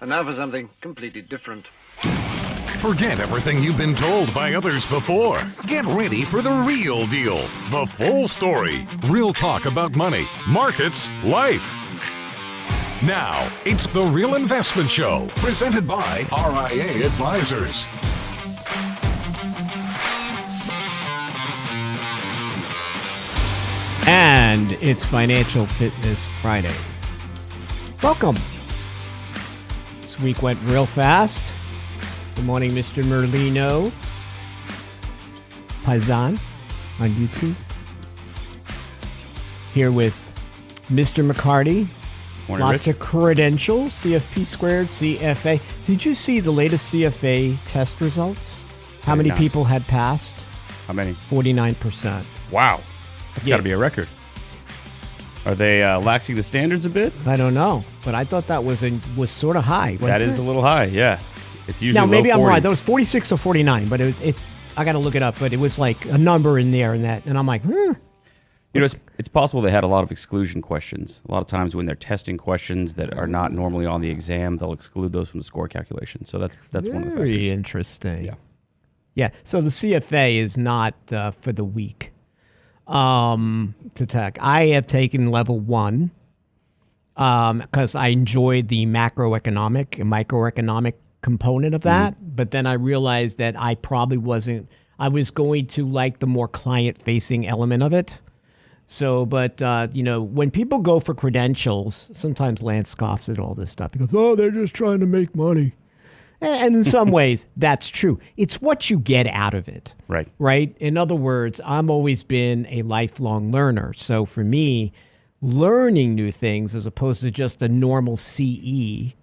And now for something completely different. Forget everything you've been told by others before. Get ready for the real deal, the full story. Real talk about money, markets, life. Now, it's The Real Investment Show, presented by RIA Advisors. And it's Financial Fitness Friday. Welcome. This week went real fast. Good morning, Mr. Merlino. Paisan on YouTube. Here with Mr. McCarty. Morning, Lots Rich. of credentials, CFP squared, CFA. Did you see the latest CFA test results? How many people had passed? How many? 49%. Wow. That's got to be a record. Are they laxing the standards a bit? I don't know, but I thought that was sort of high. That is a little high, yeah. It's usually now, maybe low 40s. I'm right. That was 46 or 49, but it I got to look it up, but it was like a number in there and that, and I'm like, You know, it's possible they had a lot of exclusion questions. A lot of times when they're testing questions that are not normally on the exam, they'll exclude those from the score calculation. So that's one of the factors. Very interesting. Yeah. Yeah, so the CFA is not for the weak to take. I have taken level 1 because I enjoyed the macroeconomic and microeconomic component of that. But then I realized that I probably wasn't, I was going to like the more client-facing element of it. So, but, when people go for credentials, sometimes Lance scoffs at all this stuff. He goes, oh, they're just trying to make money. And in some ways, that's true. It's what you get out of it. Right. Right? In other words, I've always been a lifelong learner. So for me, learning new things as opposed to just the normal CE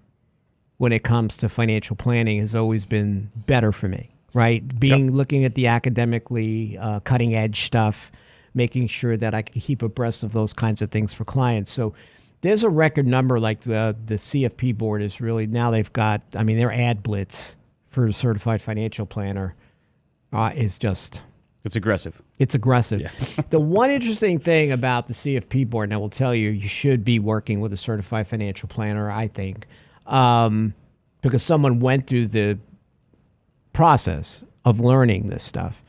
when it comes to financial planning has always been better for me. Right? Looking at the academically cutting edge stuff, making sure that I can keep abreast of those kinds of things for clients. So there's a record number, like the CFP board is really, now they've got, their ad blitz for a certified financial planner is just... It's aggressive. It's aggressive. Yeah. The one interesting thing about the CFP board, and I will tell you, you should be working with a certified financial planner, I think, because someone went through the process of learning this stuff.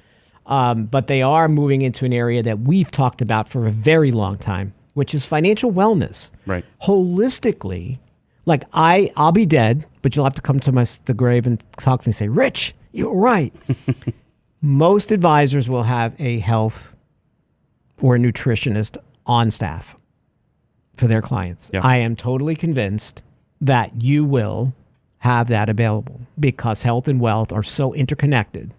But they are moving into an area that we've talked about for a very long time, which is financial wellness. Right. Holistically, like I'll be dead, but you'll have to come to the grave and talk to me and say, Rich, you're right. Most advisors will have a health or a nutritionist on staff for their clients. Yeah. I am totally convinced that you will have that available because health and wealth are so interconnected.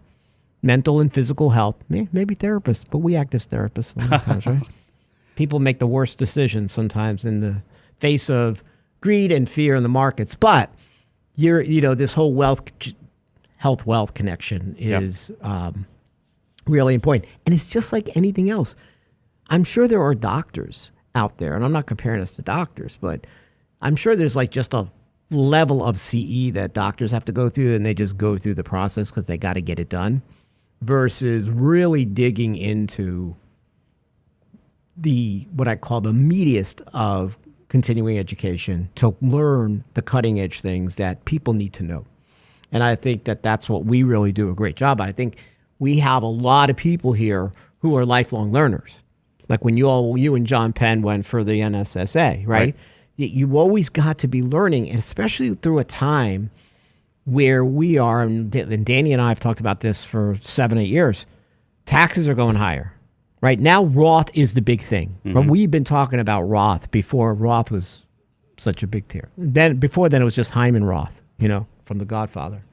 Mental and physical health, maybe therapists, but we act as therapists a lot of times, right? People make the worst decisions sometimes in the face of greed and fear in the markets. But this whole health-wealth connection is really important. And it's just like anything else. I'm sure there are doctors out there, and I'm not comparing us to doctors, but I'm sure there's like just a level of CE that doctors have to go through, and they just go through the process because they got to get it done, versus really digging into what I call the meatiest of continuing education to learn the cutting edge things that people need to know. And I think that that's what we really do a great job at. I think we have a lot of people here who are lifelong learners. Like when you and John Penn went for the NSSA, right? You always got to be learning, and especially through a time where we are, and Danny and I have talked about this for 7-8 years, taxes are going higher. Right now, Roth is the big thing. Mm-hmm. But we've been talking about Roth before Roth was such a big tier. Before then, it was just Hyman Roth, from The Godfather.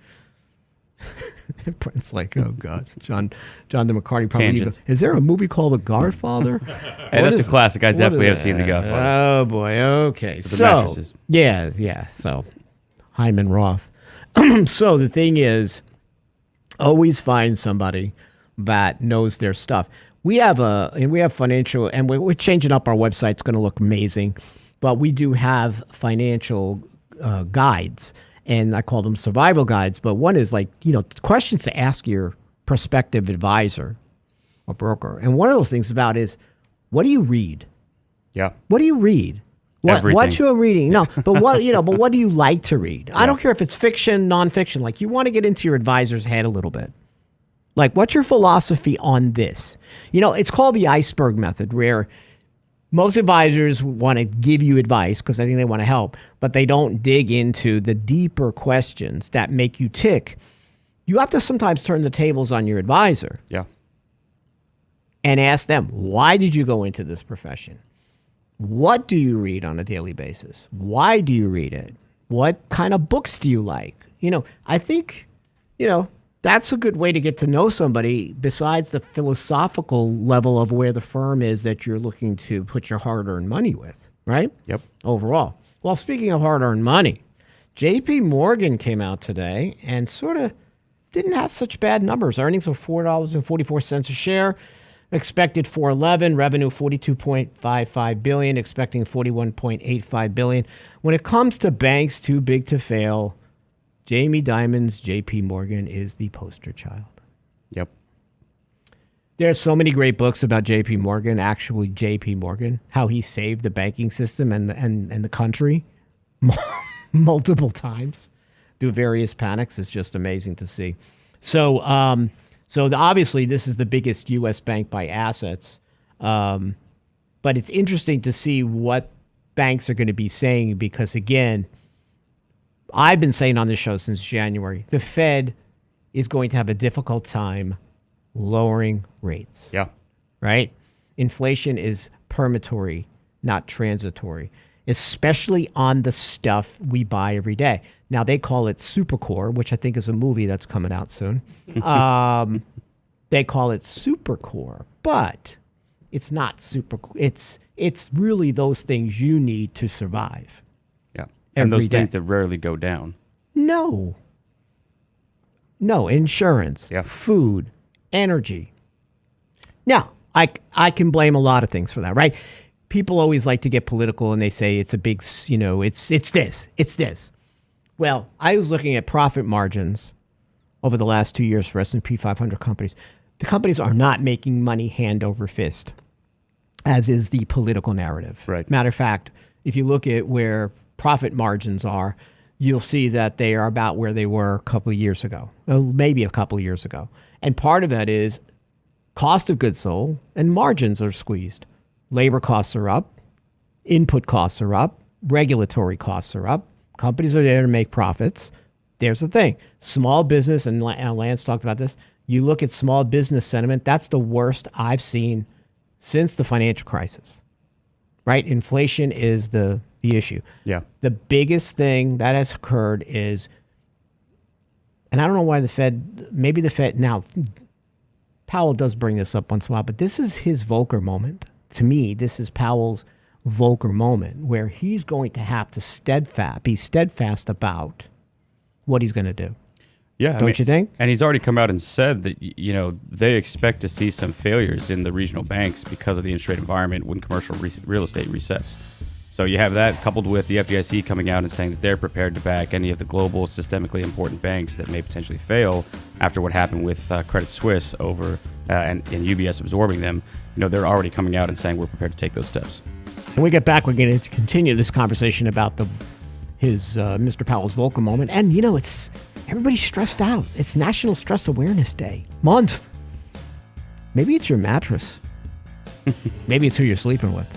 Brent's like, oh God, John DeMcCarty probably goes, is there a movie called The Godfather? Hey, that's a classic. I definitely have seen The Godfather. Oh boy, okay. With the mattresses. Yeah. So Hyman Roth. So the thing is, always find somebody that knows their stuff. We have financial, and we're changing up our website. It's going to look amazing, but we do have financial guides, and I call them survival guides. But one is like, questions to ask your prospective advisor or broker. And one of those things about is, what do you read? Yeah. What do you read? What you're reading? No, but what do you like to read? I don't care if it's fiction, nonfiction. Like, you want to get into your advisor's head a little bit. Like, what's your philosophy on this? It's called the iceberg method, where most advisors want to give you advice because I think they want to help, but they don't dig into the deeper questions that make you tick. You have to sometimes turn the tables on your advisor. Yeah. And ask them, why did you go into this profession? What do you read on a daily basis? Why do you read it? What kind of books do you like? I think, that's a good way to get to know somebody besides the philosophical level of where the firm is that you're looking to put your hard-earned money with, right? Yep. Overall. Well, speaking of hard-earned money, JP Morgan came out today and sort of didn't have such bad numbers. Earnings were $4.44 a share. Expected $4.11, revenue $42.55 billion, expecting $41.85 billion. When it comes to banks too big to fail, Jamie Dimon's JP Morgan is the poster child. Yep. There's so many great books about JP Morgan, actually JP Morgan, how he saved the banking system and the country multiple times through various panics. It's just amazing to see. So obviously, this is the biggest U.S. bank by assets. But it's interesting to see what banks are going to be saying because, again, I've been saying on this show since January, the Fed is going to have a difficult time lowering rates. Yeah. Right? Inflation is permatory, not transitory, especially on the stuff we buy every day. Now, they call it Supercore, which I think is a movie that's coming out soon. They call it Supercore, but it's not Supercore. It's really those things you need to survive. Yeah. And those things that rarely go down. No, insurance, yeah. Food, energy. Now, I can blame a lot of things for that, right? People always like to get political and they say it's a big, it's this. Well, I was looking at profit margins over the last 2 years for S&P 500 companies. The companies are not making money hand over fist, as is the political narrative. Right. Matter of fact, if you look at where profit margins are, you'll see that they are about where they were a couple of years ago, maybe a couple of years ago. And part of that is cost of goods sold and margins are squeezed. Labor costs are up, input costs are up, regulatory costs are up. Companies are there to make profits. There's the thing. Small business, and Lance talked about this, you look at small business sentiment, that's the worst I've seen since the financial crisis, right? Inflation is the issue. Yeah. The biggest thing that has occurred is, and I don't know why maybe the Fed, now, Powell does bring this up once in a while, but this is his Volker moment. To me, this is Powell's Volker moment, where he's going to have to be steadfast about what he's going to do. Yeah, Don't you think? And he's already come out and said that, they expect to see some failures in the regional banks because of the interest rate environment when commercial real estate resets. So you have that coupled with the FDIC coming out and saying that they're prepared to back any of the global systemically important banks that may potentially fail after what happened with Credit Suisse over and UBS absorbing them. They're already coming out and saying we're prepared to take those steps. When we get back, we're going to continue this conversation about his Mr. Powell's Volker moment. And, it's everybody's stressed out. It's National Stress Awareness Day month. Maybe it's your mattress. Maybe it's who you're sleeping with.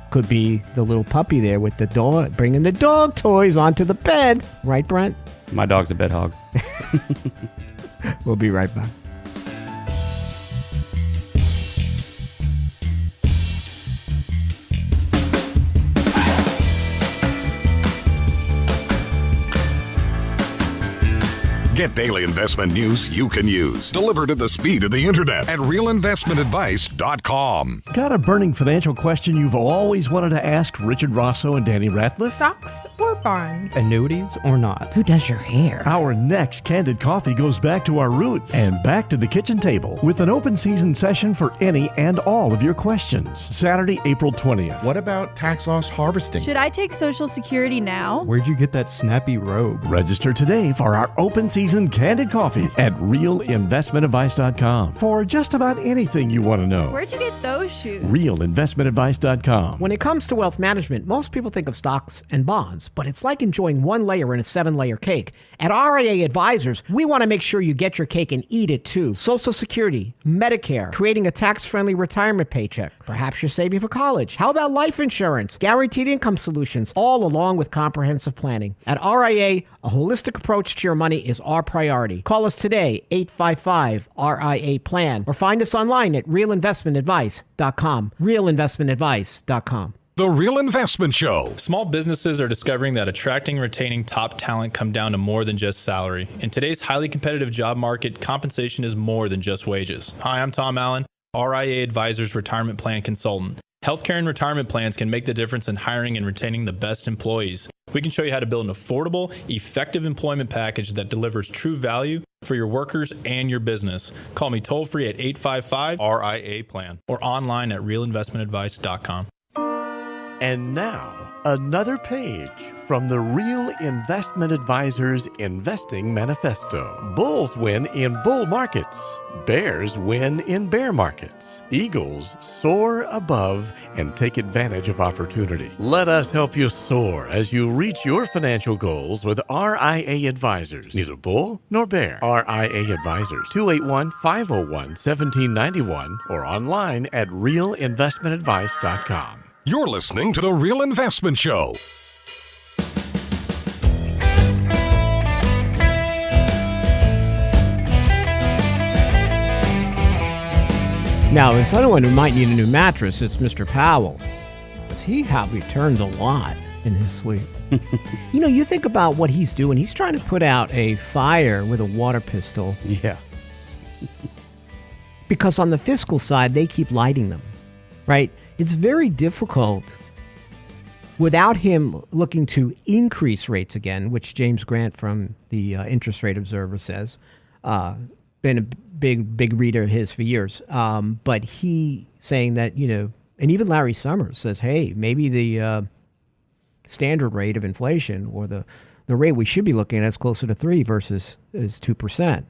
Could be the little puppy there with the dog, bringing the dog toys onto the bed. Right, Brent? My dog's a bed hog. We'll be right back. Get daily investment news you can use, delivered at the speed of the internet at realinvestmentadvice.com. Got a burning financial question you've always wanted to ask Richard Rosso and Danny Ratliff? Stocks or bonds? Annuities or not? Who does your hair? Our next Candid Coffee goes back to our roots and back to the kitchen table with an open season session for any and all of your questions. Saturday, April 20th. What about tax loss harvesting? Should I take Social Security now? Where'd you get that snappy robe? Register today for our open season seasoned Candid Coffee at realinvestmentadvice.com for just about anything you want to know. Where'd you get those shoes? realinvestmentadvice.com. When it comes to wealth management, most people think of stocks and bonds, but it's like enjoying one layer in a 7-layer cake. At RIA Advisors, we want to make sure you get your cake and eat it too. Social Security, Medicare, creating a tax-friendly retirement paycheck. Perhaps you're saving for college. How about life insurance, guaranteed income solutions, all along with comprehensive planning. At RIA, a holistic approach to your money is our priority. Call us today, 855-RIA-PLAN, or find us online at realinvestmentadvice.com. realinvestmentadvice.com. The Real Investment Show. Small businesses are discovering that attracting and retaining top talent come down to more than just salary. In today's highly competitive job market, compensation is more than just wages. Hi, I'm Tom Allen, RIA Advisors Retirement Plan Consultant. Healthcare and retirement plans can make the difference in hiring and retaining the best employees. We can show you how to build an affordable, effective employment package that delivers true value for your workers and your business. Call me toll-free at 855-RIA-PLAN or online at realinvestmentadvice.com. And now, another page from the Real Investment Advisors Investing Manifesto. Bulls win in bull markets. Bears win in bear markets. Eagles soar above and take advantage of opportunity. Let us help you soar as you reach your financial goals with RIA Advisors. Neither bull nor bear. RIA Advisors, 281-501-1791 or online at realinvestmentadvice.com. You're listening to The Real Investment Show. Now, if someone who might need a new mattress, it's Mr. Powell. He probably turns a lot in his sleep. You know, you think about what he's doing. He's trying to put out a fire with a water pistol. Yeah. Because on the fiscal side, they keep lighting them, right? It's very difficult without him looking to increase rates again, which James Grant from the Interest Rate Observer says. Been a big reader of his for years. But he saying that, you know, and even Larry Summers says, hey, maybe the standard rate of inflation or the rate we should be looking at is closer to 3 versus is 2%.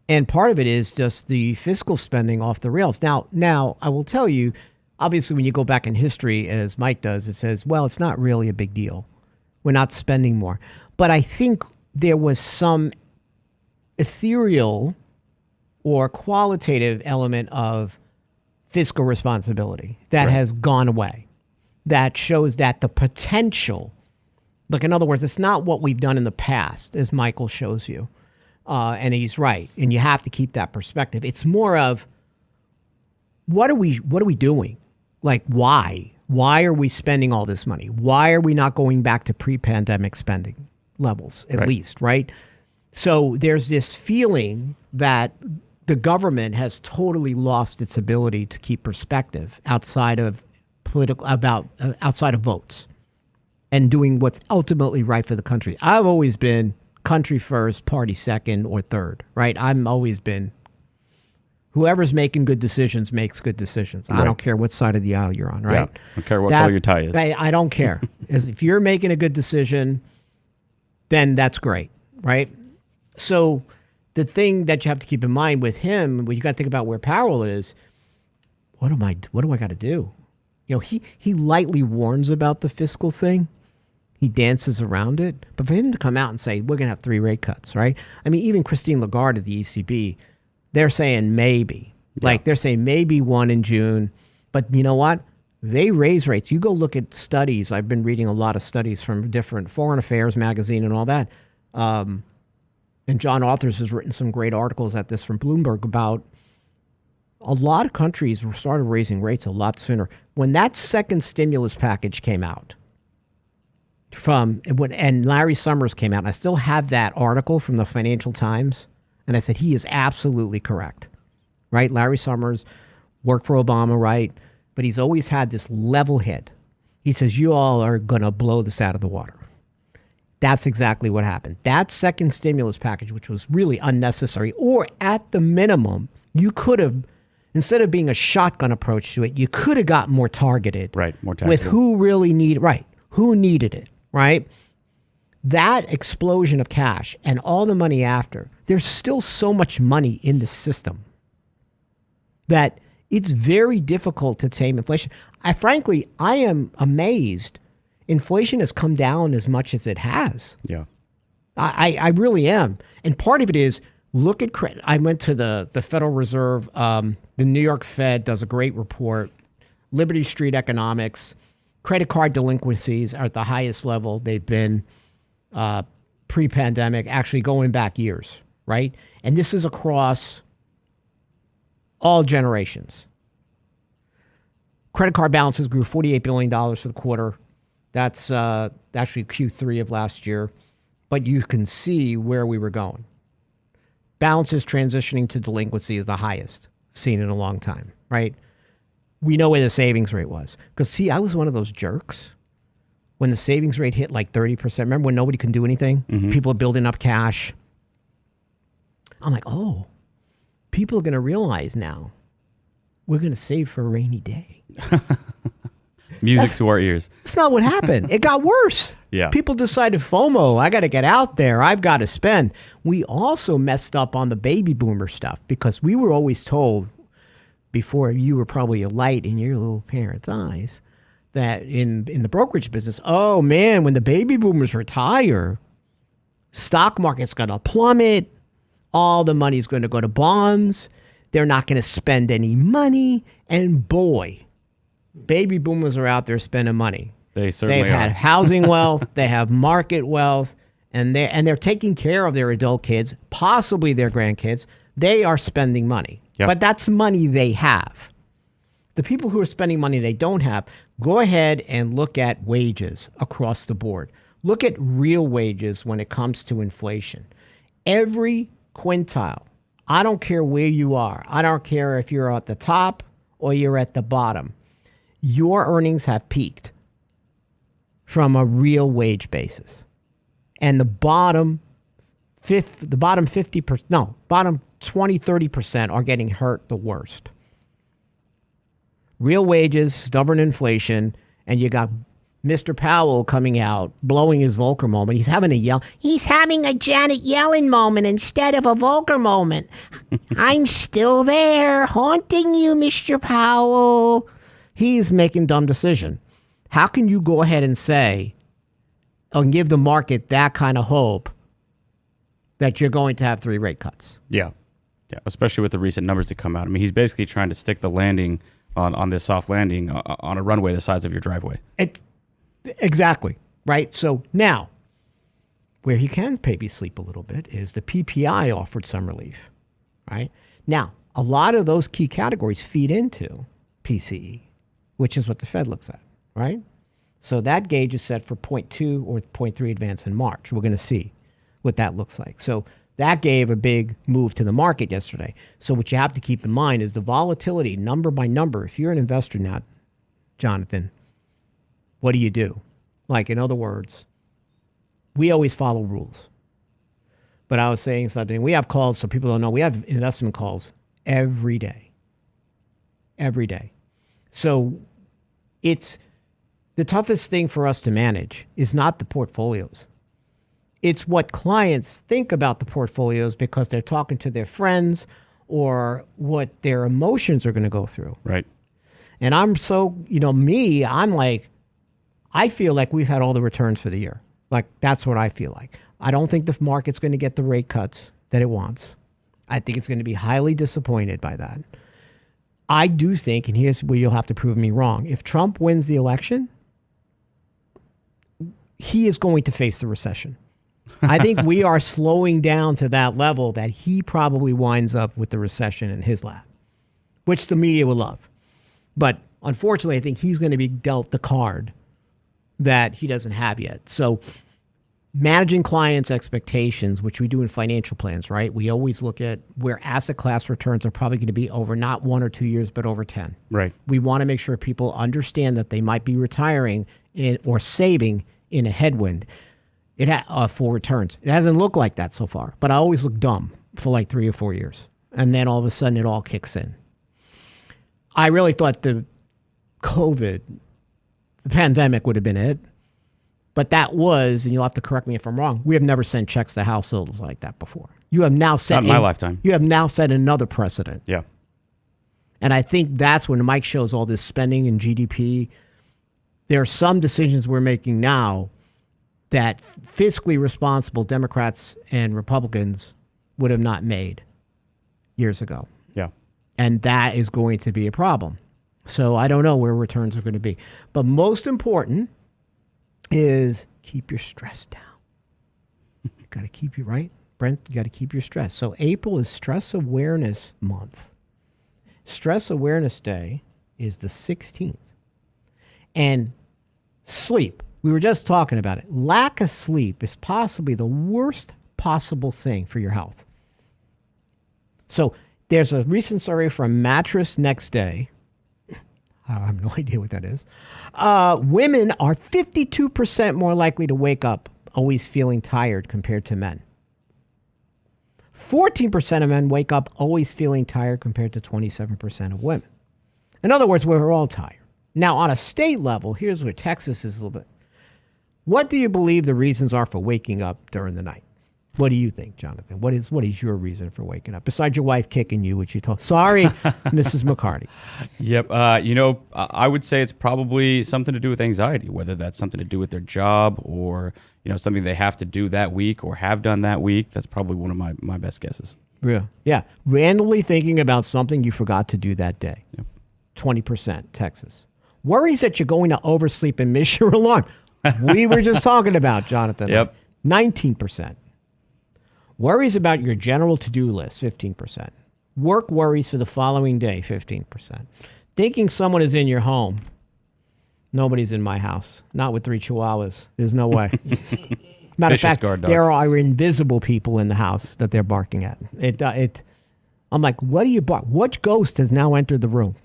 And part of it is just the fiscal spending off the rails. Now, I will tell you, obviously, when you go back in history, as Mike does, it says, well, it's not really a big deal. We're not spending more. But I think there was some ethereal or qualitative element of fiscal responsibility that has gone away. That shows that the potential, like in other words, it's not what we've done in the past, as Michael shows you. And he's right. And you have to keep that perspective. It's more of what are we doing? Like, why? Why are we spending all this money? Why are we not going back to pre-pandemic spending levels, at least, right? So there's this feeling that the government has totally lost its ability to keep perspective outside of outside of votes and doing what's ultimately right for the country. I've always been country first, party second or third, right? I've always been whoever's making good decisions makes good decisions. Right. I don't care what side of the aisle you're on, right? Yeah. I don't care what color your tie is. I don't care. If you're making a good decision, then that's great, right? So the thing that you have to keep in mind with him, when you got to think about where Powell is, what do I got to do? You know, he lightly warns about the fiscal thing. He dances around it. But for him to come out and say, we're going to have 3 rate cuts, right? I mean, even Christine Lagarde at the ECB, they're saying maybe. Yeah. Like, they're saying maybe 1 in June. But you know what? They raise rates. You go look at studies. I've been reading a lot of studies from different Foreign Affairs magazine and all that. And John Authors has written some great articles at this from Bloomberg about a lot of countries started raising rates a lot sooner. When that second stimulus package came out, and Larry Summers came out, and I still have that article from the Financial Times, and I said, he is absolutely correct, right? Larry Summers worked for Obama, right? But he's always had this level head. He says, you all are going to blow this out of the water. That's exactly what happened. That second stimulus package, which was really unnecessary, or at the minimum, you could have, instead of being a shotgun approach to it, you could have gotten more targeted. Right, more targeted. With who really needed, right, who needed it, right? that explosion of cash and all the money after, there's still so much money in the system that it's very difficult to tame inflation. Frankly, I am amazed inflation has come down as much as it has. Yeah. I really am. And part of it is, look at credit. I went to the Federal Reserve. The New York Fed does a great report. Liberty Street Economics. Credit card delinquencies are at the highest level they've been pre-pandemic, actually going back years, right? And this is across all generations. Credit card balances grew $48 billion for the quarter. That's actually Q3 of last year. But you can see where we were going. Balances transitioning to delinquency is the highest seen in a long time, right? We know where the savings rate was. Because, see, I was one of those jerks when the savings rate hit like 30%. Remember when nobody can do anything? Mm-hmm. People are building up cash. I'm like, oh, people are going to realize now we're going to save for a rainy day. Music to our ears. That's not what happened. It got worse. Yeah. People decided FOMO, I got to get out there. I've got to spend. We also messed up on the baby boomer stuff because we were always told before you were probably a light in your little parents' eyes that in the brokerage business, oh man, when the baby boomers retire, stock market's going to plummet. All the money's going to go to bonds. They're not going to spend any money. And boy, baby boomers are out there spending money. They certainly They've had housing wealth. They have market wealth. And they're taking care of their adult kids, possibly their grandkids. They are spending money. Yep. But that's money they have. The people who are spending money they don't have, go ahead and look at wages across the board. Look at real wages when it comes to inflation. Every quintile, I don't care where you are. I don't care if you're at the top or you're at the bottom. Your earnings have peaked from a real wage basis. And the bottom 50%, no, bottom 20, 30% are getting hurt the worst. Real wages, stubborn inflation, and you got Mr. Powell coming out, blowing his Volker moment. He's having a Janet Yellen moment instead of a Volker moment. I'm still there, haunting you, Mr. Powell. He's making dumb decision. How can you go ahead and say, and give the market that kind of hope that you're going to have 3 rate cuts? Yeah. Yeah. Especially with the recent numbers that come out. I mean, he's basically trying to stick the landing on this soft landing on a runway the size of your driveway. Exactly. Right. So now, where he can maybe sleep a little bit is the PPI offered some relief. Right. Now, a lot of those key categories feed into PCE, which is what the Fed looks at. Right. So that gauge is set for 0.2 or 0.3 advance in March. We're going to see what that looks like. So that gave a big move to the market yesterday. So what you have to keep in mind is the volatility number by number. If you're an investor now, Jonathan, what do you do? Like, in other words, we always follow rules. But I was saying something. We have calls, so people don't know. We have investment calls every day. Every day. So it's the toughest thing for us to manage is not the portfolios. It's what clients think about the portfolios because they're talking to their friends or what their emotions are going to go through. Right. And I'm so, I'm like, I feel like we've had all the returns for the year. Like, that's what I feel like. I don't think the market's going to get the rate cuts that it wants. I think it's going to be highly disappointed by that. I do think, and here's where you'll have to prove me wrong, if Trump wins the election, he is going to face the recession. I think we are slowing down to that level that he probably winds up with the recession in his lap, which the media will love. But unfortunately, I think he's going to be dealt the card that he doesn't have yet. So managing clients' expectations, which we do in financial plans, right? We always look at where asset class returns are probably going to be over not 1 or 2 years, but over 10. Right. We want to make sure people understand that they might be retiring or saving in a headwind. For returns. It hasn't looked like that so far, but I always look dumb for like 3 or 4 years. And then all of a sudden it all kicks in. I really thought the pandemic would have been it. But that was, and you'll have to correct me if I'm wrong, we have never sent checks to households like that before. You have now set Not in my lifetime. You have now set another precedent. Yeah. And I think that's when Mike shows all this spending and GDP. There are some decisions we're making now that fiscally responsible Democrats and Republicans would have not made years ago. Yeah. And that is going to be a problem. So I don't know where returns are going to be. But most important is keep your stress down. You got to keep you right. Brent, you got to keep your stress. So April is Stress Awareness Month. Stress Awareness Day is the 16th. And sleep, we were just talking about it. Lack of sleep is possibly the worst possible thing for your health. So there's a recent survey from Mattress Next Day. I have no idea what that is. Women are 52% more likely to wake up always feeling tired compared to men. 14% of men wake up always feeling tired compared to 27% of women. In other words, we're all tired. Now, on a state level, here's where Texas is a little bit. What do you believe the reasons are for waking up during the night? What do you think, Jonathan? What is your reason for waking up? Besides your wife kicking you, which you told. Sorry, Mrs. McCarty. Yep. I would say it's probably something to do with anxiety, whether that's something to do with their job or, something they have to do that week or have done that week. That's probably one of my best guesses. Yeah. Randomly thinking about something you forgot to do that day. Yep. 20%, Texas. Worries that you're going to oversleep and miss your alarm. We were just talking about, Jonathan. Yep. 19%. Worries about your general to-do list, 15%. Work worries for the following day, 15%. Thinking someone is in your home. Nobody's in my house. Not with 3 chihuahuas. There's no way. Matter of fact, there are invisible people in the house that they're barking at. I'm like, what do you bark? What ghost has now entered the room?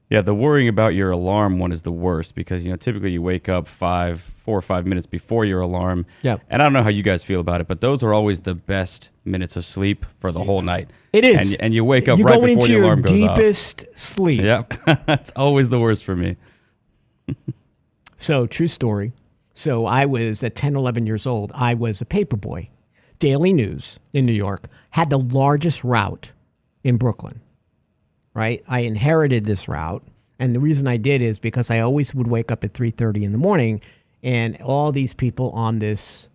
Yeah, the worrying about your alarm one is the worst because, typically you wake up 4 or 5 minutes before your alarm. Yep. And I don't know how you guys feel about it, but those are always the best minutes of sleep for the whole night. It is. And you wake up right before the alarm goes off. You're going into your deepest sleep. Yep. That's always the worst for me. So, true story. So, I was at 10, 11 years old. I was a paper boy. Daily News in New York had the largest route in Brooklyn. Right? I inherited this route. And the reason I did is because I always would wake up at 3:30 in the morning, and all these people on this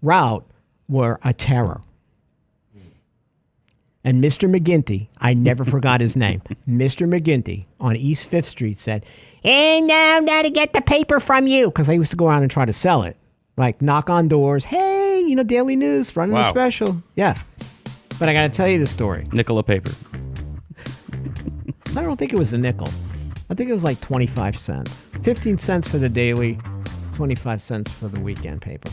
route were a terror. And Mr. McGinty, I never forgot his name. Mr. McGinty on East 5th Street said, "And now to get the paper from you." Because I used to go around and try to sell it. Like, knock on doors. Hey, Daily News, running a special. Yeah. But I got to tell you the story. Nickel a paper. I don't think it was a nickel. I think it was like 25 cents. 15 cents for the daily, 25 cents for the weekend paper.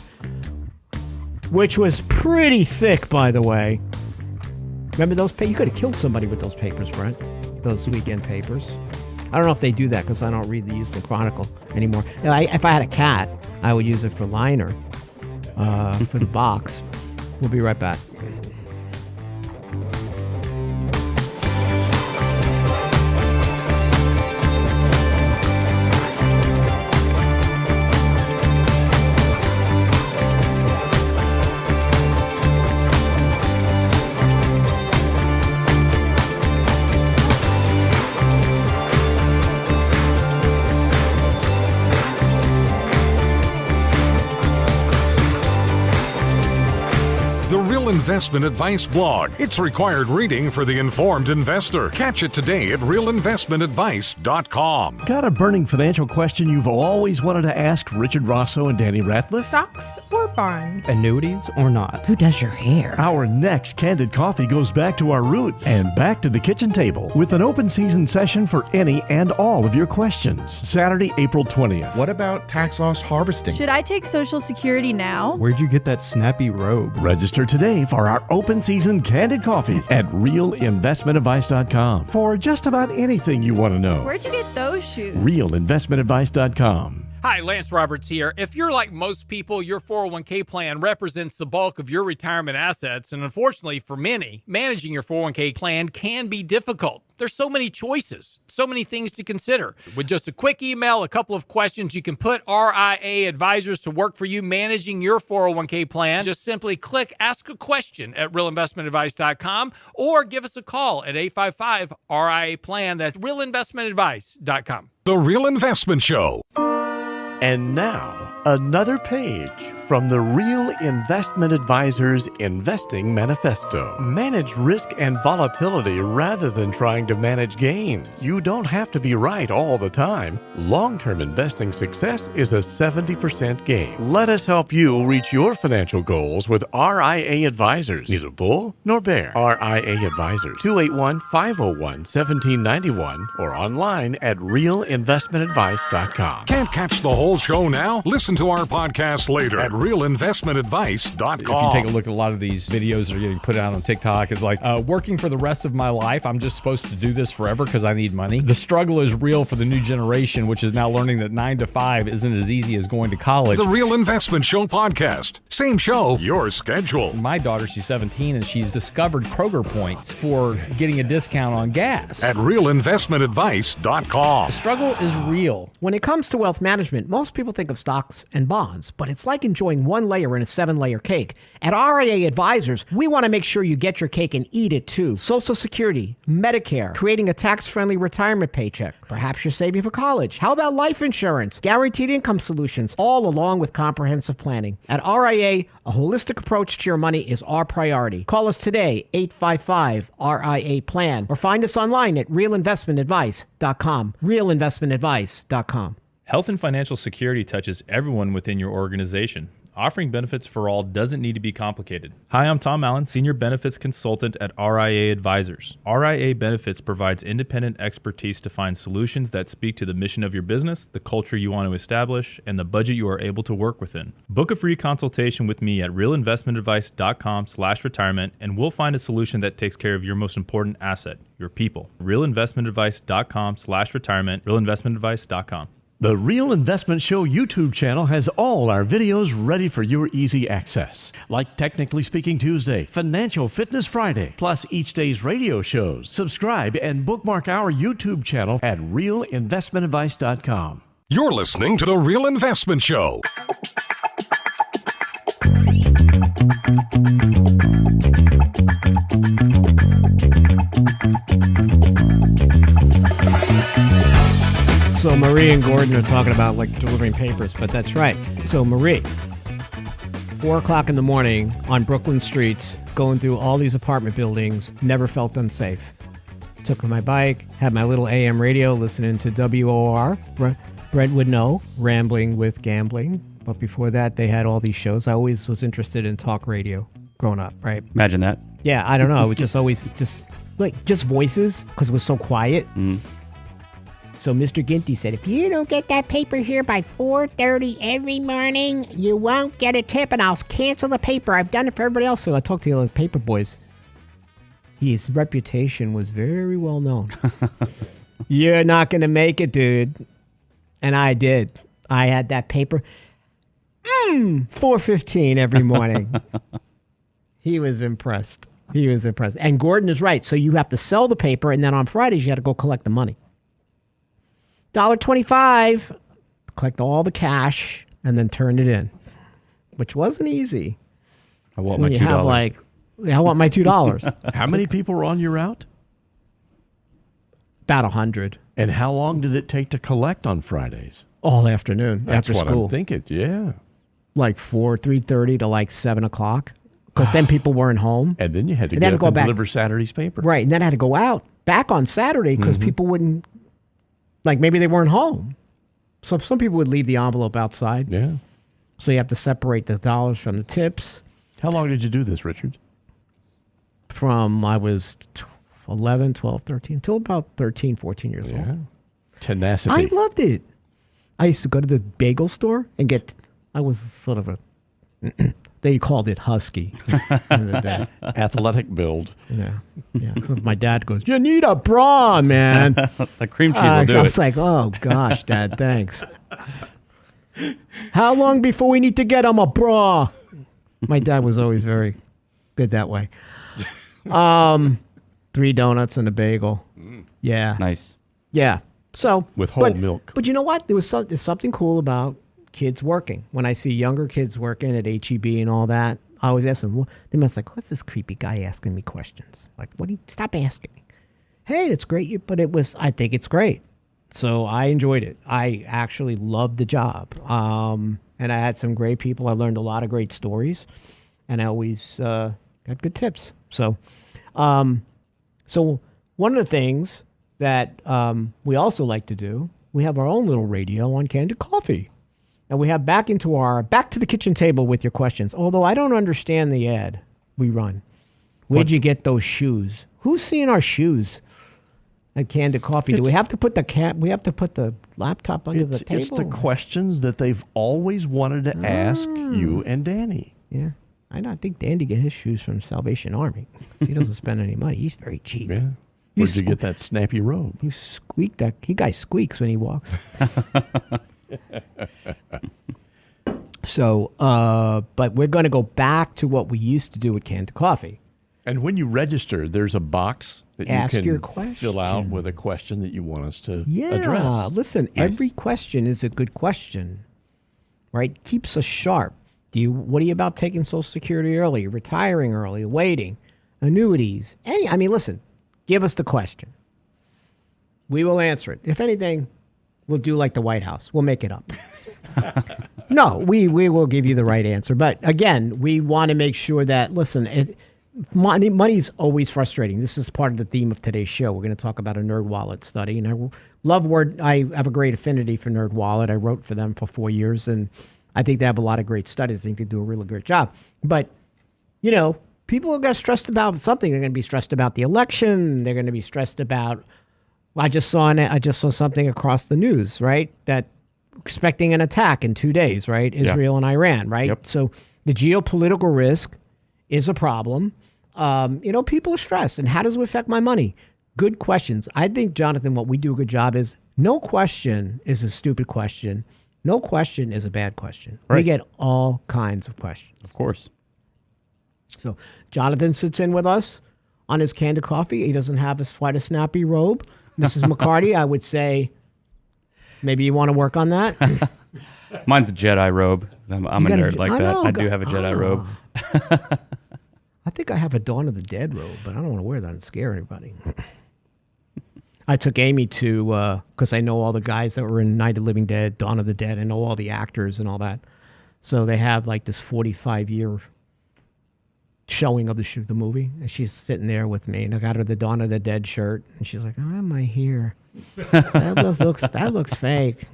Which was pretty thick, by the way. Remember those? You could have killed somebody with those papers, Brent. Those weekend papers. I don't know if they do that because I don't read the Houston Chronicle anymore. If I had a cat, I would use it for liner, for the box. We'll be right back. Investment Advice blog. It's required reading for the informed investor. Catch it today at realinvestmentadvice.com. Got a burning financial question you've always wanted to ask Richard Rosso and Danny Ratliff? Stocks or bonds? Annuities or not? Who does your hair? Our next Candid Coffee goes back to our roots and back to the kitchen table with an open season session for any and all of your questions. Saturday, April 20th. What about tax loss harvesting? Should I take Social Security now? Where'd you get that snappy robe? Register today for our open season Candid Coffee at realinvestmentadvice.com for just about anything you want to know. Where'd you get those shoes? realinvestmentadvice.com. Hi, Lance Roberts here. If you're like most people, your 401k plan represents the bulk of your retirement assets. And unfortunately for many, managing your 401k plan can be difficult. There's so many choices, so many things to consider. With just a quick email, a couple of questions, you can put RIA advisors to work for you managing your 401k plan. Just simply click Ask a Question at realinvestmentadvice.com or give us a call at 855-RIA-PLAN. That's realinvestmentadvice.com. The Real Investment Show. And now, another page from the Real Investment Advisors Investing Manifesto. Manage risk and volatility rather than trying to manage gains. You don't have to be right all the time. Long-term investing success is a 70% gain. Let us help you reach your financial goals with RIA Advisors. Neither bull nor bear. RIA Advisors, 281-501-1791 or online at realinvestmentadvice.com. Can't catch the whole show now? Listen to our podcast later at realinvestmentadvice.com. If you take a look at a lot of these videos that are getting put out on TikTok, it's like, working for the rest of my life, I'm just supposed to do this forever because I need money. The struggle is real for the new generation, which is now learning that 9 to 5 isn't as easy as going to college. The Real Investment Show podcast. Same show, your schedule. My daughter, she's 17, and she's discovered Kroger points for getting a discount on gas. At realinvestmentadvice.com. The struggle is real. When it comes to wealth management, most people think of stocks and bonds, but it's like enjoying one layer in a 7-layer cake. At RIA Advisors, we want to make sure you get your cake and eat it too. Social Security, Medicare, creating a tax-friendly retirement paycheck. Perhaps you're saving for college. How about life insurance, guaranteed income solutions, all along with comprehensive planning. At RIA, a holistic approach to your money is our priority. Call us today, 855-RIA-PLAN, or find us online at realinvestmentadvice.com. realinvestmentadvice.com. Health and financial security touches everyone within your organization. Offering benefits for all doesn't need to be complicated. Hi, I'm Tom Allen, Senior Benefits Consultant at RIA Advisors. RIA Benefits provides independent expertise to find solutions that speak to the mission of your business, the culture you want to establish, and the budget you are able to work within. Book a free consultation with me at realinvestmentadvice.com/retirement, and we'll find a solution that takes care of your most important asset, your people. realinvestmentadvice.com/retirement, realinvestmentadvice.com. The Real Investment Show YouTube channel has all our videos ready for your easy access, like Technically Speaking Tuesday, Financial Fitness Friday, plus each day's radio shows. Subscribe and bookmark our YouTube channel at realinvestmentadvice.com. You're listening to The Real Investment Show. So Marie and Gordon are talking about like delivering papers, but that's right. So Marie, 4 o'clock in the morning on Brooklyn streets, going through all these apartment buildings, never felt unsafe. Took my bike, had my little AM radio listening to WOR, Brentwood No, Rambling with Gambling. But before that, they had all these shows. I always was interested in talk radio growing up, right? Imagine that. Yeah, I don't know. It was just always just voices because it was so quiet. So Mr. Ginty said, if you don't get that paper here by 4:30 every morning, you won't get a tip, and I'll cancel the paper. I've done it for everybody else. So I talked to the other paper boys. His reputation was very well known. You're not going to make it, dude. And I did. I had that paper. 4:15 every morning. He was impressed. And Gordon is right. So you have to sell the paper, and then on Fridays you had to go collect the money. $1.25, collect all the cash, and then turn it in, which wasn't easy. I want my $2. I want my $2. How many people were on your route? About 100. And how long did it take to collect on Fridays? All afternoon, That's after what school. I'm thinking, yeah. Like 3:30 to like 7 o'clock, because then people weren't home. And then you had to get up and deliver Saturday's paper. Right, and then I had to go out back on Saturday because people wouldn't, like maybe they weren't home. So some people would leave the envelope outside. Yeah. So you have to separate the dollars from the tips. How long did you do this, Richard? From I was 11, 12, 13, until about 13, 14 years old. Tenacity. I loved it. I used to go to the bagel store and I was sort of they called it husky in the day. Athletic build. Yeah. So my dad goes, you need a bra, man. The cream cheese will do it. I was like, oh, gosh, Dad, thanks. How long before we need to get him a bra? My dad was always very good that way. 3 donuts and a bagel. Yeah. Nice. Yeah. So with whole milk. But you know what? There's something cool about kids working. When I see younger kids working at HEB and all that, I always ask them, they must like, what's this creepy guy asking me questions? Like, what do you stop asking me? Hey, it's great, but I think it's great. So I enjoyed it. I actually loved the job. And I had some great people. I learned a lot of great stories, and I always got good tips. So one of the things that we also like to do, we have our own little radio on Candid Coffee. And we have back to the kitchen table with your questions. Although I don't understand the ad we run. Where'd you get those shoes? Who's seeing our shoes at Candid Coffee? Do we have to put the laptop under the table? It's the questions that they've always wanted to ask you and Danny. Yeah. I think Danny get his shoes from Salvation Army. He doesn't spend any money. He's very cheap. Yeah. Where'd you get that snappy robe? He guy squeaks when he walks. So, but we're going to go back to what we used to do with Candid Coffee. And when you register, there's a box that Ask you your can fill out with a question that you want us to address. Yeah, listen, every question is a good question, right? Keeps us sharp. What are you about taking Social Security early, retiring early, waiting, annuities? Listen, give us the question. We will answer it. If anything, we'll do like the White House. We'll make it up. No, we will give you the right answer. But again, we want to make sure that, listen, money's always frustrating. This is part of the theme of today's show. We're going to talk about a NerdWallet study. And I have a great affinity for NerdWallet. I wrote for them for 4 years, and I think they have a lot of great studies. I think they do a really great job. But, people are going to be stressed about something. They're going to be stressed about the election. They're going to be stressed about, I just saw something across the news, right? That expecting an attack in 2 days, right? Israel and Iran, right? Yep. So the geopolitical risk is a problem. People are stressed. And how does it affect my money? Good questions. I think, Jonathan, what we do a good job is no question is a stupid question. No question is a bad question. Right. We get all kinds of questions. Of course. So Jonathan sits in with us on his Candid Coffee. He doesn't have quite a snappy robe. Mrs. McCarty, I would say, maybe you want to work on that. Mine's a Jedi robe. I'm a nerd like that. I do have a Jedi robe. I think I have a Dawn of the Dead robe, but I don't want to wear that and scare anybody. I took Amy to, because I know all the guys that were in Night of the Living Dead, Dawn of the Dead. I know all the actors and all that. So they have like this 45-year showing of the movie. And she's sitting there with me, and I got her the Dawn of the Dead shirt. And she's like, "Why am I here? That looks fake.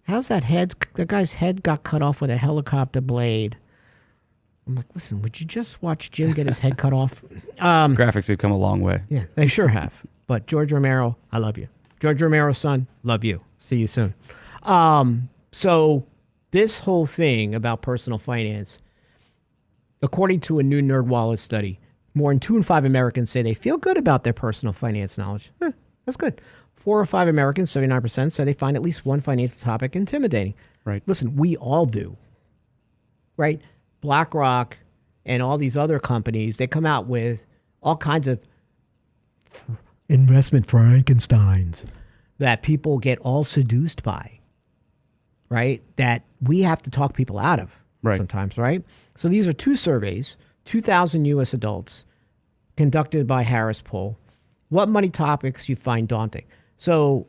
How's that head? The guy's head got cut off with a helicopter blade." I'm like, "Listen, would you just watch Jim get his head cut off?" Graphics have come a long way. Yeah, they sure have. But George Romero, I love you. George Romero's son, love you. See you soon. So this whole thing about personal finance, according to a new NerdWallet study, more than 2 in 5 Americans say they feel good about their personal finance knowledge. That's good. 4 or 5 Americans, 79%, say they find at least one financial topic intimidating. Right. Listen, we all do. Right? BlackRock and all these other companies, they come out with all kinds of investment Frankensteins that people get all seduced by, right? That we have to talk people out of sometimes, right? So these are 2 surveys, 2,000 U.S. adults, conducted by Harris Poll. What money topics you find daunting? So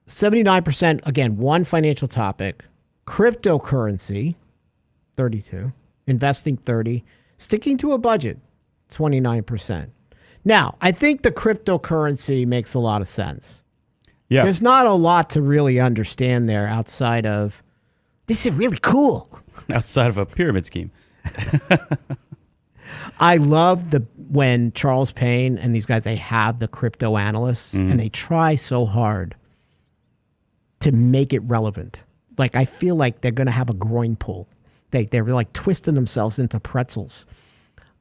79%, again, one financial topic, cryptocurrency, 32, investing 30, sticking to a budget, 29%. Now, I think the cryptocurrency makes a lot of sense. Yeah. There's not a lot to really understand there outside of, this is really cool. Outside of a pyramid scheme. I love when Charles Payne and these guys, they have the crypto analysts and they try so hard to make it relevant. Like, I feel like they're going to have a groin pull. They're like twisting themselves into pretzels.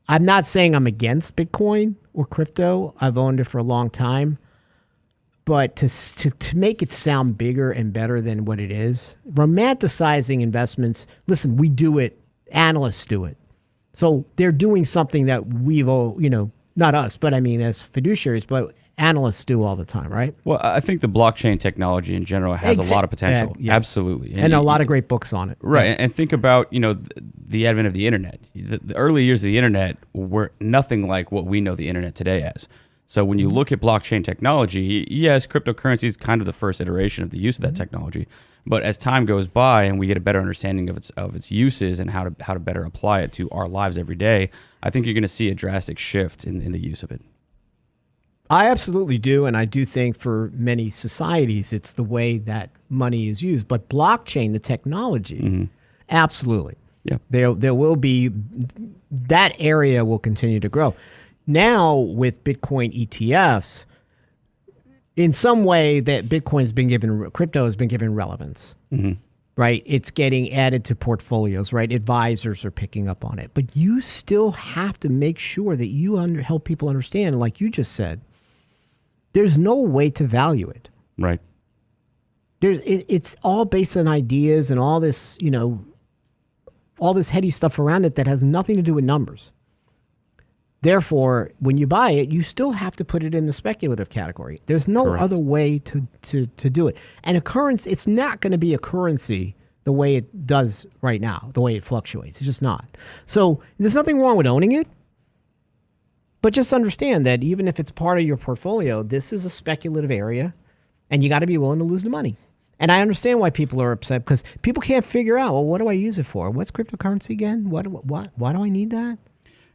I'm not saying I'm against Bitcoin or crypto. I've owned it for a long time. But to make it sound bigger and better than what it is, romanticizing investments, listen, we do it, analysts do it. So they're doing something that we've all, not us, but I mean as fiduciaries, but analysts do all the time, right? Well, I think the blockchain technology in general has a lot of potential. Yeah. Absolutely. And a lot of great books on it. Right. Yeah. And think about, the advent of the internet. The early years of the internet were nothing like what we know the internet today as. So when you look at blockchain technology, yes, cryptocurrency is kind of the first iteration of the use of that technology. But as time goes by and we get a better understanding of its uses and how to better apply it to our lives every day, I think you're going to see a drastic shift in the use of it. I absolutely do, and I do think for many societies it's the way that money is used. But blockchain, the technology, absolutely. Yeah. There will be, that area will continue to grow. Now with Bitcoin ETFs, in some way that crypto has been given relevance, right? It's getting added to portfolios, right? Advisors are picking up on it. But you still have to make sure that you help people understand, like you just said, there's no way to value it. Right. It's all based on ideas and all this, all this heady stuff around it that has nothing to do with numbers. Therefore, when you buy it, you still have to put it in the speculative category. There's no other way to do it. And it's not going to be a currency the way it does right now, the way it fluctuates. It's just not. So there's nothing wrong with owning it. But just understand that even if it's part of your portfolio, this is a speculative area, and you got to be willing to lose the money. And I understand why people are upset, because people can't figure out, well, what do I use it for? What's cryptocurrency again? Why do I need that?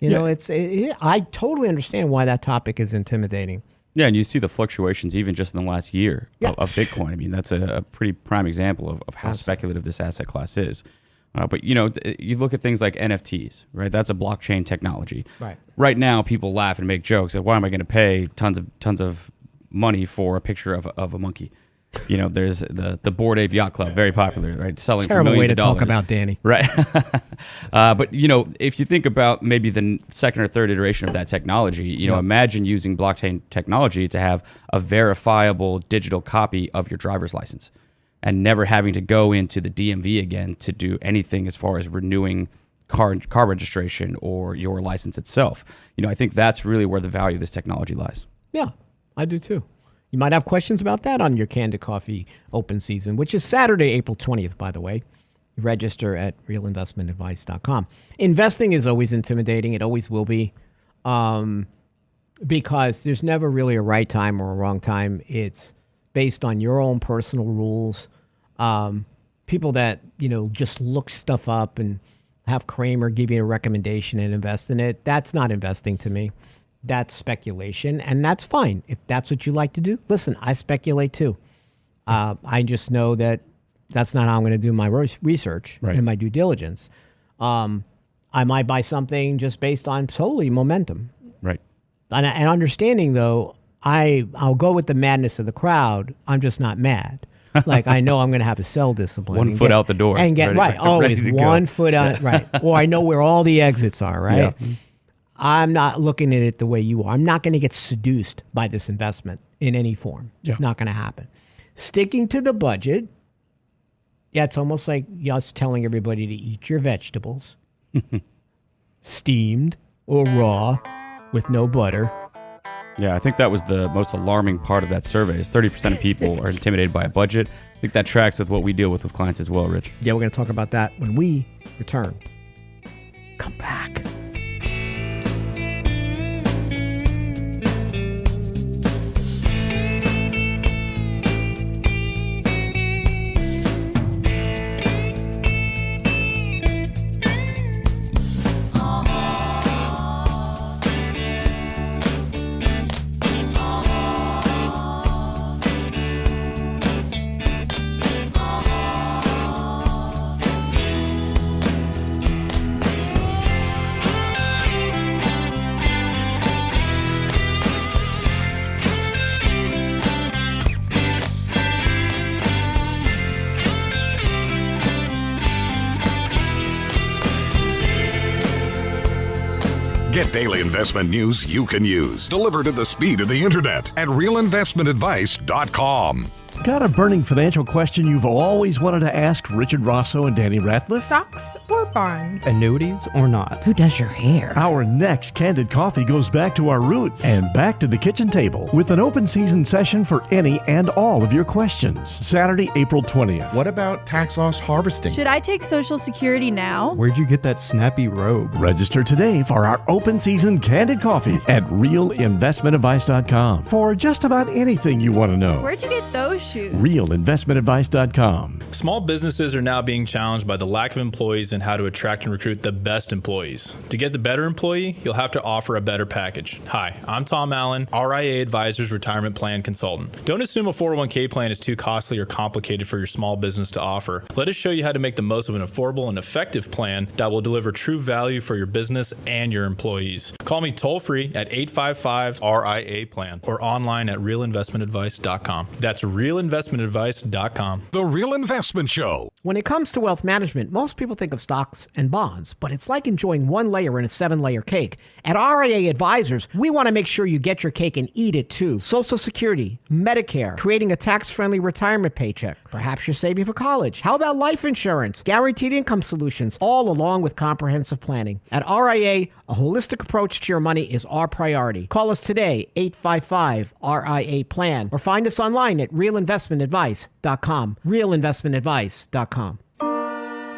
I totally understand why that topic is intimidating. Yeah, and you see the fluctuations even just in the last year of Bitcoin. I mean, that's a pretty prime example of how speculative this asset class is. But, you look at things like NFTs, right? That's a blockchain technology. Right. Right now, people laugh and make jokes. Like, why am I going to pay tons of money for a picture of a monkey? There's the Bored Ape Yacht Club, very popular, right? Selling Terrible for millions way to of dollars. talk about Danny. Right. But, if you think about maybe the second or third iteration of that technology, imagine using blockchain technology to have a verifiable digital copy of your driver's license and never having to go into the DMV again to do anything as far as renewing car registration or your license itself. I think that's really where the value of this technology lies. Yeah, I do too. You might have questions about that on your Candid Coffee open season, which is Saturday, April 20th, by the way. Register at realinvestmentadvice.com. Investing is always intimidating. It always will be, because there's never really a right time or a wrong time. It's based on your own personal rules. People that, just look stuff up and have Kramer give you a recommendation and invest in it, that's not investing to me. That's speculation, and that's fine. If that's what you like to do, listen, I speculate too. I just know that that's not how I'm going to do my research and my due diligence. I might buy something just based on solely momentum. Right. And understanding, though, I'll go with the madness of the crowd. I'm just not mad. Like, I know I'm going to have a sell discipline. One foot out the door. And get, right, always one foot out, right. Or I know where all the exits are, right? Yeah. I'm not looking at it the way you are. I'm not going to get seduced by this investment in any form. Yeah. Not going to happen. Sticking to the budget, it's almost like us telling everybody to eat your vegetables, steamed or raw with no butter. Yeah, I think that was the most alarming part of that survey is 30% of people are intimidated by a budget. I think that tracks with what we deal with clients as well, Rich. Yeah, we're going to talk about that when we return. Come back. Get daily investment news you can use, delivered at the speed of the internet at realinvestmentadvice.com. Got a burning financial question you've always wanted to ask Richard Rosso and Danny Ratliff? Stocks or bonds? Annuities or not? Who does your hair? Our next Candid Coffee goes back to our roots and back to the kitchen table with an open season session for any and all of your questions. Saturday, April 20th. What about tax loss harvesting? Should I take Social Security now? Where'd you get that snappy robe? Register today for our open season Candid Coffee at realinvestmentadvice.com for just about anything you want to know. Where'd you get those shoes? realinvestmentadvice.com. Small businesses are now being challenged by the lack of employees and how to attract and recruit the best employees. To get the better employee, you'll have to offer a better package. Hi, I'm Tom Allen, RIA Advisors Retirement Plan Consultant. Don't assume a 401k plan is too costly or complicated for your small business to offer. Let us show you how to make the most of an affordable and effective plan that will deliver true value for your business and your employees. Call me toll free at 855-RIA-PLAN or online at realinvestmentadvice.com. That's realinvestmentadvice.com. The Real Investment Show. When it comes to wealth management, most people think of stocks and bonds, but it's like enjoying one layer in a 7-layer cake. At RIA Advisors, we want to make sure you get your cake and eat it too. Social Security, Medicare, creating a tax-friendly retirement paycheck. Perhaps you're saving for college. How about life insurance, guaranteed income solutions, all along with comprehensive planning? At RIA, a holistic approach to your money is our priority. Call us today, 855-RIA-PLAN, or find us online at realinvestmentadvice.com. realinvestmentadvice.com.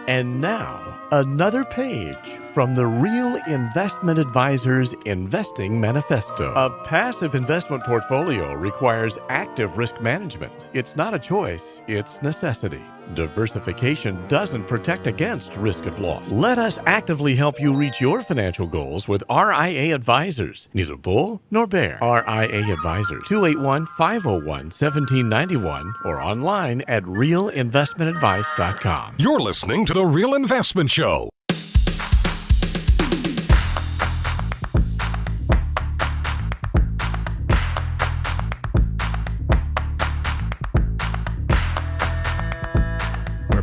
And now, another page from the Real Investment Advisors Investing Manifesto. A passive investment portfolio requires active risk management. It's not a choice, it's necessity. Diversification doesn't protect against risk of loss. Let us actively help you reach your financial goals with RIA Advisors. Neither bull nor bear. RIA Advisors, 281-501-1791 or online at realinvestmentadvice.com. You're listening to The Real Investment Show.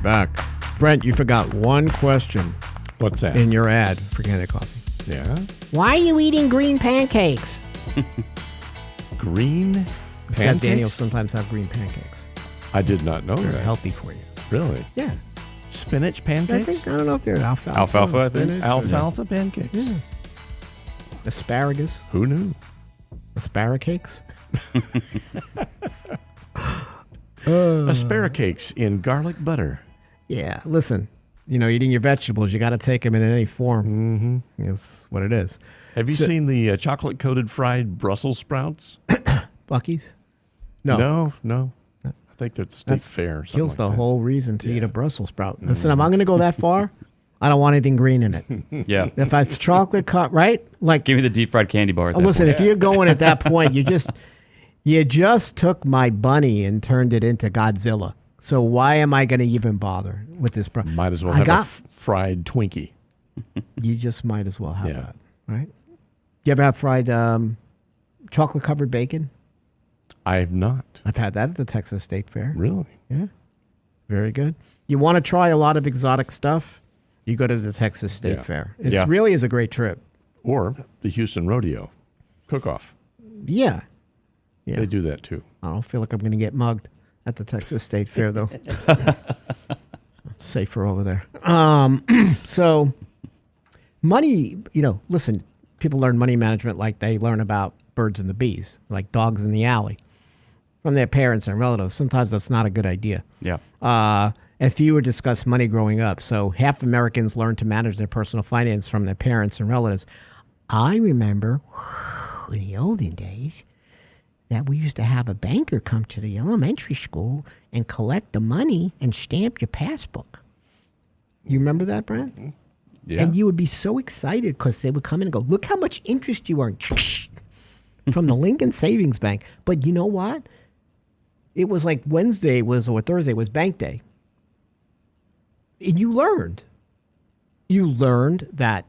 Back. Brent, you forgot one question. What's that? In your ad for Candid Coffee. Yeah? Why are you eating green pancakes? Green Steph pancakes? Daniels sometimes have green pancakes. I did not know They're that. healthy for you. Really? Yeah. Spinach pancakes? I don't know if they're alfalfa. Alfalfa, I think. spinach, Alfalfa pancakes? Yeah. Asparagus. Who knew? Asparacakes. Asparacakes in garlic butter. Yeah, listen, eating your vegetables, you got to take them in any form. Mm-hmm. That's what it is. Have you seen the chocolate-coated fried Brussels sprouts? Buc-ee's? No. I think they're at the state fair. Or Kills the like whole reason to eat a Brussels sprout. Listen, if I'm going to go that far, I don't want anything green in it. Yeah. If it's chocolate cut, right? Like, give me the deep fried candy bar. Listen, if you're going at that point, you just took my bunny and turned it into Godzilla. So why am I going to even bother with this? Might as well have a fried Twinkie. You just might as well have that, right? You ever have fried chocolate-covered bacon? I have not. I've had that at the Texas State Fair. Really? Yeah. Very good. You want to try a lot of exotic stuff? You go to the Texas State Fair. It really is a great trip. Or the Houston Rodeo cook-off. Yeah. They do that too. I don't feel like I'm going to get mugged at the Texas State Fair, though. Safer over there. So money, listen, people learn money management like they learn about birds and the bees, like dogs in the alley, from their parents and relatives. Sometimes that's not a good idea. Yeah. And fewer discuss money growing up. So half Americans learn to manage their personal finance from their parents and relatives. I remember in the olden days that we used to have a banker come to the elementary school and collect the money and stamp your passbook. You remember that, Brent? Yeah. And you would be so excited because they would come in and go, look how much interest you earned from the Lincoln Savings Bank. But you know what? It was like Thursday was bank day. And you learned that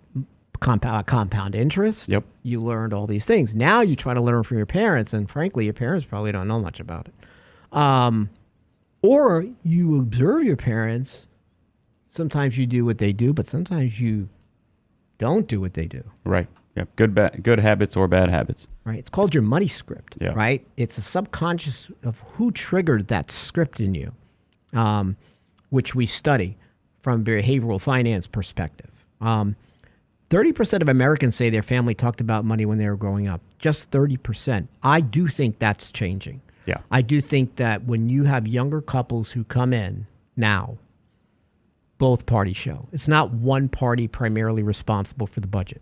compound interest. Yep. You learned all these things. Now you try to learn from your parents, and frankly, your parents probably don't know much about it. Or you observe your parents. Sometimes you do what they do, but sometimes you don't do what they do. Right. Yeah, good habits or bad habits. Right. It's called your money script. Yeah. Right. It's a subconscious of who triggered that script in you, which we study from behavioral finance perspective. 30% of Americans say their family talked about money when they were growing up. Just 30%. I do think that's changing. Yeah. I do think that when you have younger couples who come in now, both parties show. It's not one party primarily responsible for the budget.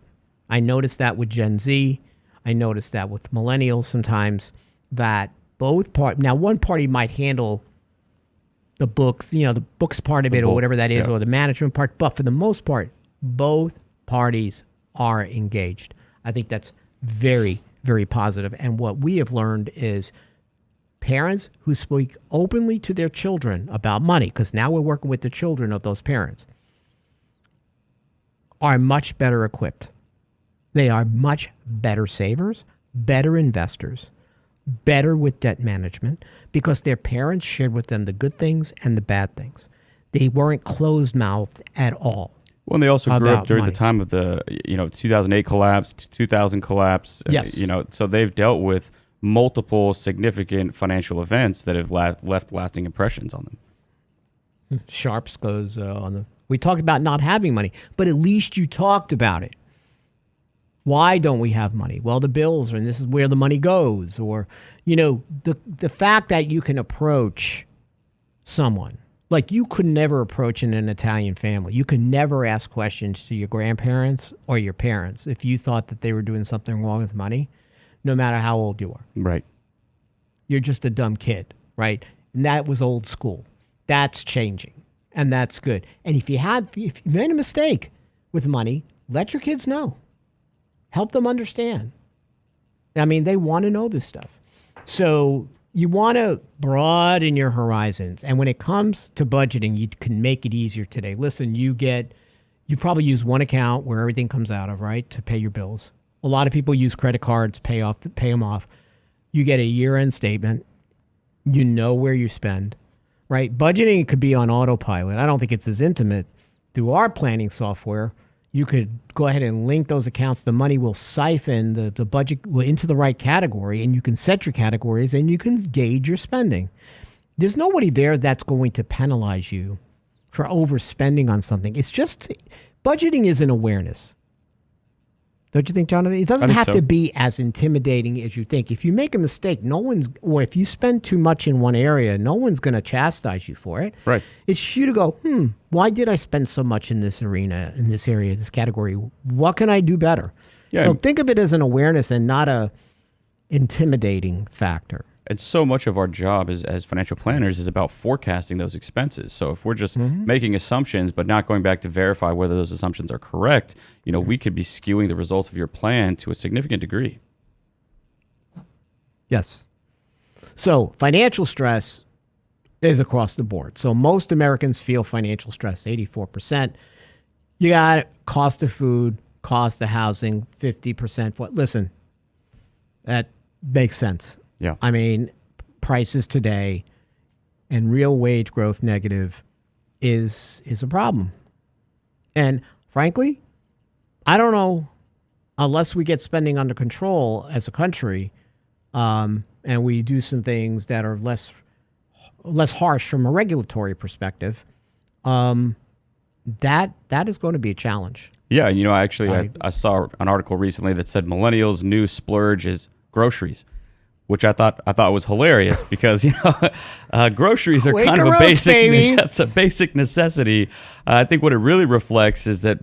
I noticed that with Gen Z. I noticed that with millennials sometimes, that both now one party might handle the books, the books part of it or whatever that is, or the management part, but for the most part, both parties are engaged. I think that's very, very positive. And what we have learned is parents who speak openly to their children about money, because now we're working with the children of those parents, are much better equipped. They are much better savers, better investors, better with debt management, because their parents shared with them the good things and the bad things. They weren't closed-mouthed at all. Well, and they also grew up during money. the time of the 2008 collapse, 2000 collapse. Yes. So they've dealt with multiple significant financial events that have left lasting impressions on them. Sharps goes on the. We talked about not having money, but at least you talked about it. Why don't we have money? Well, the bills, and this is where the money goes, or the fact that you can approach someone. Like, you could never approach in an Italian family. You could never ask questions to your grandparents or your parents if you thought that they were doing something wrong with money, no matter how old you are. Right. You're just a dumb kid, right? And that was old school. That's changing, and that's good. And if you made a mistake with money, let your kids know. Help them understand. I mean, they want to know this stuff. So you want to broaden your horizons. And when it comes to budgeting, you can make it easier today. Listen, you probably use one account where everything comes out of, right, to pay your bills. A lot of people use credit cards, pay them off. You get a year-end statement. You know where you spend, right? Budgeting could be on autopilot. I don't think it's as intimate. Through our planning software, you could go ahead and link those accounts. The money will siphon the budget into the right category, and you can set your categories, and you can gauge your spending. There's nobody there that's going to penalize you for overspending on something. It's just budgeting is an awareness. Don't you think, Jonathan? It doesn't have to be as intimidating as you think. If you make a mistake, or if you spend too much in one area, no one's going to chastise you for it. Right. It's you to go, why did I spend so much in this arena, in this area, this category? What can I do better? Yeah. So think of it as an awareness and not a intimidating factor. And so much of our job as financial planners is about forecasting those expenses. So if we're just making assumptions but not going back to verify whether those assumptions are correct, we could be skewing the results of your plan to a significant degree. Yes. So financial stress is across the board. So most Americans feel financial stress, 84%. You got cost of food, cost of housing, 50%. Listen, that makes sense. Yeah. I mean, prices today and real wage growth negative is a problem. And frankly, I don't know, unless we get spending under control as a country, and we do some things that are less harsh from a regulatory perspective, that is going to be a challenge. Yeah, I saw an article recently that said millennials' new splurge is groceries, which I thought was hilarious because groceries are kind of a basic. That's a basic necessity. I think what it really reflects is that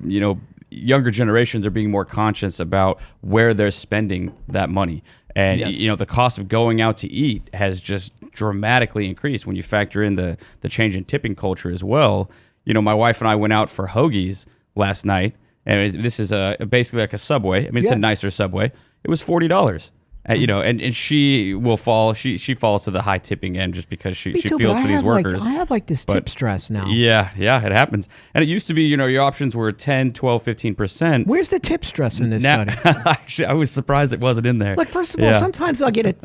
younger generations are being more conscious about where they're spending that money, and the cost of going out to eat has just dramatically increased when you factor in the change in tipping culture as well. My wife and I went out for hoagies last night, and this is basically like a Subway. I mean, it's a nicer Subway. It was $40. And she will fall. She falls to the high tipping end just because she feels for these workers. I have this tip stress now. Yeah, it happens. And it used to be, your options were 10, 12, 15%. Where's the tip stress in this study? Actually, I was surprised it wasn't in there. First of all, sometimes I'll get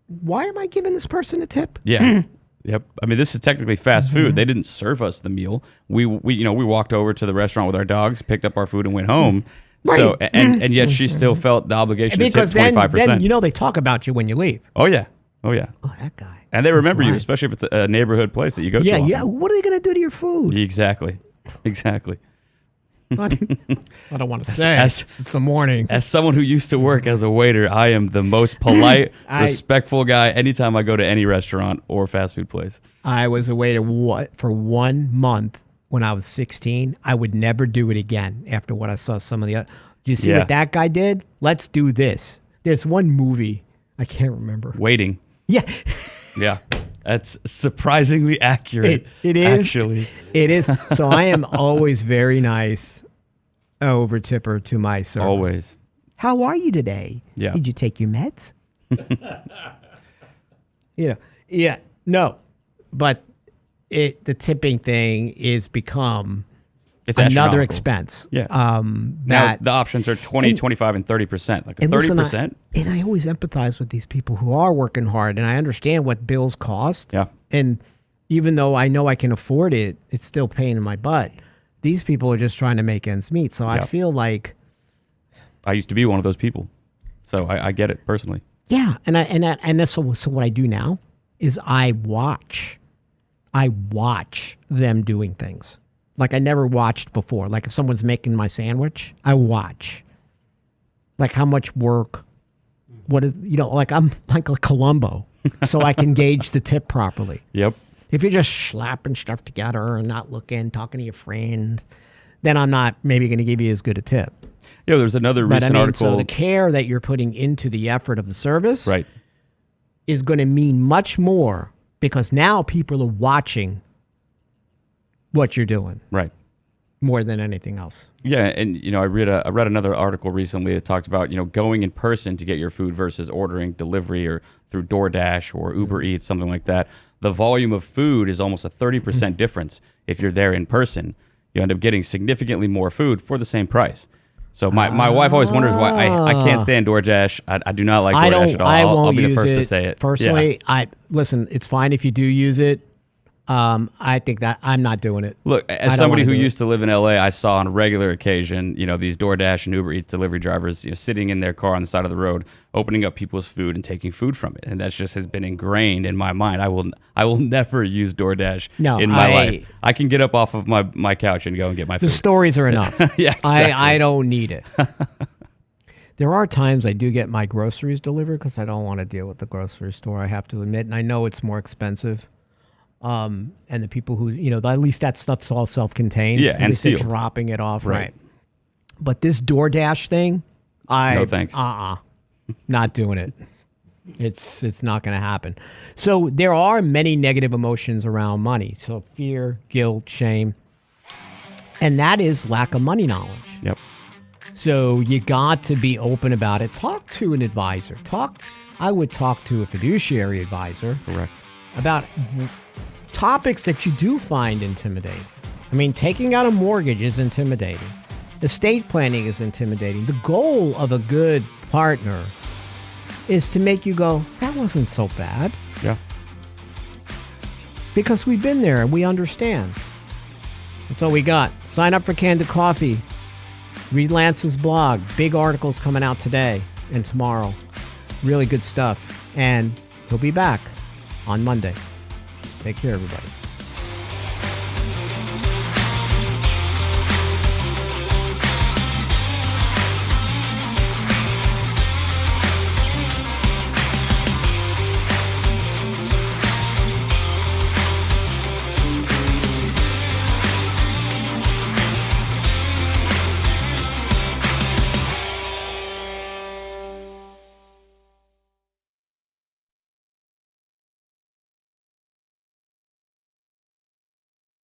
why am I giving this person a tip? Yeah. Yep. I mean, this is technically fast food. They didn't serve us the meal. We walked over to the restaurant with our dogs, picked up our food, and went home. So and yet she still felt the obligation to tip 25%. Then you know they talk about you when you leave. Oh yeah. Oh, that guy. And they remember you, especially if it's a neighborhood place that you go to. Yeah. What are they going to do to your food? Exactly. I don't want to say. It's the morning. As someone who used to work as a waiter, I am the most polite, respectful guy anytime I go to any restaurant or fast food place. I was a waiter for 1 month when I was 16. I would never do it again after what I saw some of the other. Do you see what that guy did? Let's do this. There's one movie. I can't remember. Waiting. Yeah. Yeah. That's surprisingly accurate. It is. Actually. It is. So I am always very nice over tipper to my server. Always. How are you today? Yeah. Did you take your meds? Yeah. No. But the tipping thing is become another expense. Yeah. Now the options are 20, 25, and 30%. Like 30%. And I always empathize with these people who are working hard, and I understand what bills cost. Yeah. And even though I know I can afford it, it's still pain in my butt. These people are just trying to make ends meet. So I feel like I used to be one of those people. So I get it personally. Yeah. And that's so what I do now is I watch them doing things. Like I never watched before. Like if someone's making my sandwich, I watch. Like how much work, what is, like I'm like a Columbo, so I can gauge the tip properly. Yep. If you're just slapping stuff together and not looking, talking to your friend, then I'm not maybe going to give you as good a tip. Yeah, there's another recent article. So the care that you're putting into the effort of the service is going to mean much more because now people are watching what you're doing. Right. More than anything else. Yeah, and I read another article recently that talked about, going in person to get your food versus ordering delivery or through DoorDash or Uber Eats, something like that. The volume of food is almost a 30% difference if you're there in person. You end up getting significantly more food for the same price. So my wife always wonders why I can't stand DoorDash. I do not like DoorDash at all. I'll be the first to say it. Personally, listen, it's fine if you do use it. I think that I'm not doing it. Look, as somebody who used to live in LA, I saw on a regular occasion, these DoorDash and Uber Eats delivery drivers, sitting in their car on the side of the road, opening up people's food and taking food from it, and that just has been ingrained in my mind. I will never use DoorDash in my life. I can get up off of my couch and go and get my food. The stories are enough. Yeah, exactly. I don't need it. There are times I do get my groceries delivered because I don't want to deal with the grocery store, I have to admit, and I know it's more expensive. And the people who, at least that stuff's all self-contained. Yeah, and sealed. Dropping it off, right. But this DoorDash thing, no thanks. Not doing it. It's not going to happen. So there are many negative emotions around money. So fear, guilt, shame, and that is lack of money knowledge. Yep. So you got to be open about it. Talk to an advisor. I would talk to a fiduciary advisor. Correct. About topics that you do find intimidating. I mean, taking out a mortgage is intimidating. Estate planning is intimidating. The goal of a good partner is to make you go, that wasn't so bad. Yeah. Because we've been there and we understand. That's all we got. Sign up for Candid Coffee. Read Lance's blog. Big articles coming out today and tomorrow. Really good stuff. And he'll be back on Monday. Take care, everybody.